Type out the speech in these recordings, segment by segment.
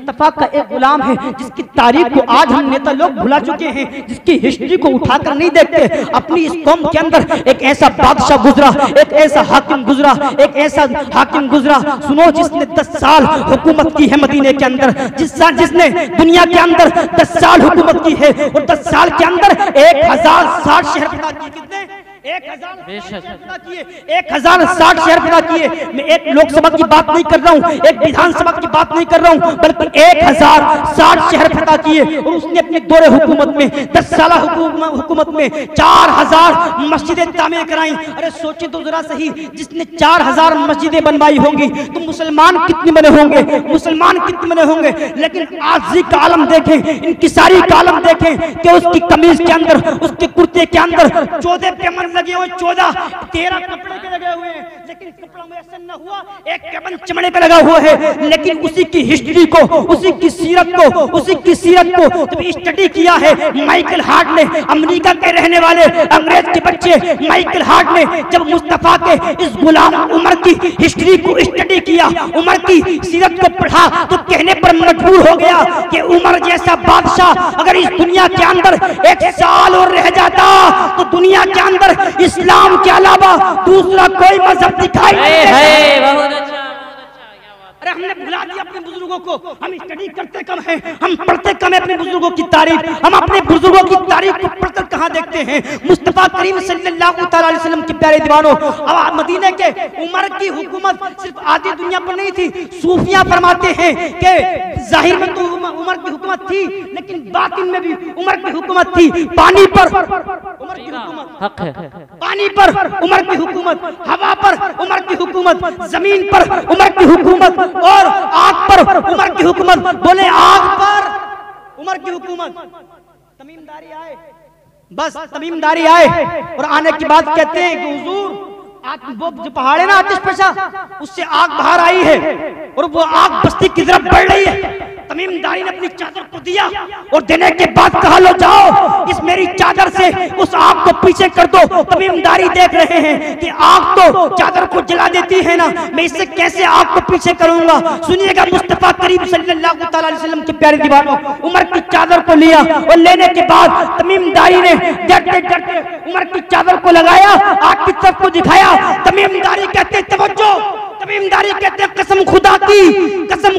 मुस्तफा का एक गुलाम है जिसकी तारीख को आज हम नेता लोग भुला चुके हैं, जिसकी हिस्ट्री को उठाकर नहीं देखते। अपनी इस कौम के अंदर एक ऐसा बादशाह गुजरा, एक ऐसा हाकिम गुजरा, एक ऐसा हाकिम गुजरा, सुनो, जिसने 10 साल हुकूमत की है मदीने के अंदर, जिसने दुनिया के अंदर 10 साल हुकूमत की है और 10 साल के अंदर 1060 शहर पैदा किए। कितने? 1060 शहर पैदा किए। मैं एक लोकसभा की बात नहीं कर रहा हूँ, एक विधानसभा की बात नहीं कर रहा हूँ, बल्कि 1060 शहर पैदा किए। और उसने अपनी दौरे हुकूमत में 10 साल हुकूमत में 4000 मस्जिदें तामीर कराई। अरे सोचे तो जरा सही, जिसने 4000 मस्जिदें बनवाई होंगी तो मुसलमान कितने बने होंगे, मुसलमान कितने बने होंगे। लेकिन आजी का आलम देखें, इंकिसारी का आलम देखें कि उसकी कमीज के अंदर, उसके कुर्ते के अंदर 14 पेमन लगे हुए, 13 कपड़े के लगे हुए हैं, लेकिन कपड़ा मुयस्सर न हुआ, एक पेमन चमड़े का लगा हुआ है। लेकिन उसी की हिस्ट्री को, उसी की सीरत को जब स्टडी किया है माइकल हार्ट ने, अमेरिका के रहने वाले अंग्रेज के बच्चे माइकल हार्ट ने, जब मुस्तफा के इस गुलाम उमर की हिस्ट्री को स्टडी किया, उमर की सीरत को पढ़ा, तो कहने पर मजबूर हो गया कि उमर जैसा बादशाह अगर इस दुनिया के अंदर 1 साल और रह जाता तो दुनिया के अंदर इस्लाम के अलावा दूसरा कोई मजहब दिखाई नहीं देता। अरे हमने भुला दिया अपने बुजुर्गों को, हम स्टडी करते कम हैं, हम पढ़ते कम है अपने बुजुर्गों की तारीफ, हम अपने बुजुर्गों की तारीफ को पढ़कर कहाँ देखते हैं। मुस्तफा करीम सल्लल्लाहु अलैहि वसल्लम के प्यारे दीवानों, अब मदीने के उमर की हुकूमत सिर्फ आधी दुनिया पर नहीं थी। सूफिया फरमाते हैं कि जाहिर में तो उमर की हुकूमत थी, लेकिन बातिन में भी उमर की हुकूमत थी। पानी पर उमर की हुकूमत, पानी पर उमर की हुकूमत, हवा पर उमर की हुकूमत, जमीन पर उमर की हुकूमत और आग पर उमर की हुकूमत। बोले आग पर उमर की हुकूमत। तमीमदारी आए, बस तमीमदारी आए और आने के बाद कहते हैं कि हुजूर वो जो पहाड़ है ना आतिश फशा, उससे आग बाहर आई है और वो आग बस्ती की तरफ बढ़ रही है। तमीमदारी ने अपनी चादर को दिया और देने के बाद कहा, लो जाओ इस मेरी चादर से उस आग को पीछे कर दो। तमीमदारी देख रहे हैं कि आग तो चादर को जला देती है ना, मैं इससे कैसे आग को पीछे करूंगा। सुनिएगा, मुस्तफा करीम सल्लल्लाहु अलैहि वसल्लम के प्यारे दीवानों, उमर की चादर को लिया और लेने के बाद तमीमदारी ने डरते डरते उमर की चादर को लगाया, आग की तरफ को दिखाया। तमीमदारी कहते तवज्जो, तमीमदारी कहते कसम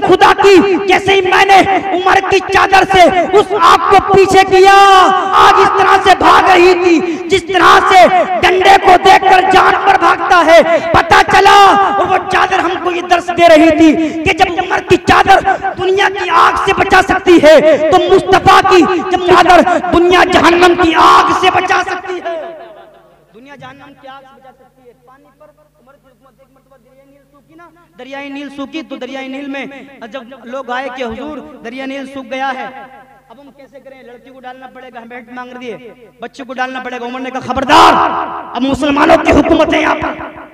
खुदा की, जैसे ही मैंने उमर की चादर से उस आग को पीछे किया, आग इस तरह से भाग रही थी जिस तरह से डंडे को देखकर जानवर भागता है। पता चला और वो चादर हमको ये दर्श दे रही थी कि जब उमर की चादर दुनिया की आग से बचा सकती है तो मुस्तफा की जब चादर दुनिया जहन्नम की आग से बचा सकती है, दुनिया जहन्नम की आग से बचा सकती है। पानी पर उमर की हुकूमत। एक मर्तबा दरियाई नील सूखी तो दरियाई नील में जब लोग आए कि हुजूर दरिया नील सूख गया है, अब हम कैसे करें। लड़की को डालना पड़ेगा, हेट मांग दिए, बच्चे को डालना पड़ेगा। उमर ने कहा खबरदार, अब मुसलमानों की हुकूमत है यहाँ पर,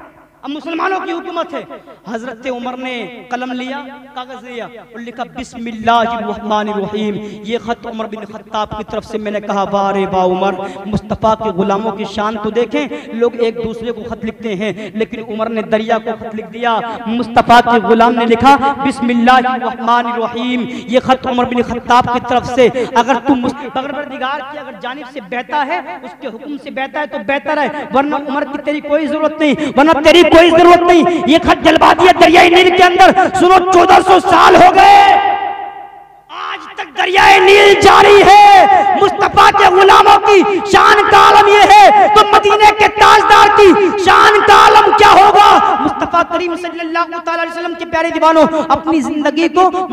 अब मुसलमानों की हुकूमत है। हजरत उमर ने कलम लिया, कागज लिया और लिखा बिस्मिल्लाहिर्रहमानिर्रहीम। ये खत उमर बिन खत्ताब की तरफ से। मैंने कहा वाह रे वाह उमर, मुस्तफ़ा के गुलामों की शान तो देखें। लोग एक दूसरे को खत लिखते हैं, लेकिन उमर ने दरिया को खत लिख दिया। मुस्तफ़ा के गुलाम ने लिखा बिस्मिल्लाहिर्रहमानिर्रहीम। ये खत उमर बिन खत्ताब की तरफ से। अगर तुम परवरदिगार की अगर जानिब से बहता है, उसके हुक्म से बहता है तो बेहतर है, वरना उमर की तेरी कोई जरूरत नहीं, वरना तेरी कोई जरूरत नहीं। ये खत जलवा दिया दरियाई नील के अंदर। सुनो, 1400 साल हो गए, आज तक दरियाई नील जारी है। मुस्तफा के गुलामों की शान का आलम ये है तो मदीने के ताजदार की शान का आलम क्या होगा। मुस्तफा करीम सल्लल्लाहु अलैहि वसल्लम के प्यारे दीवानों, अपनी जिंदगी को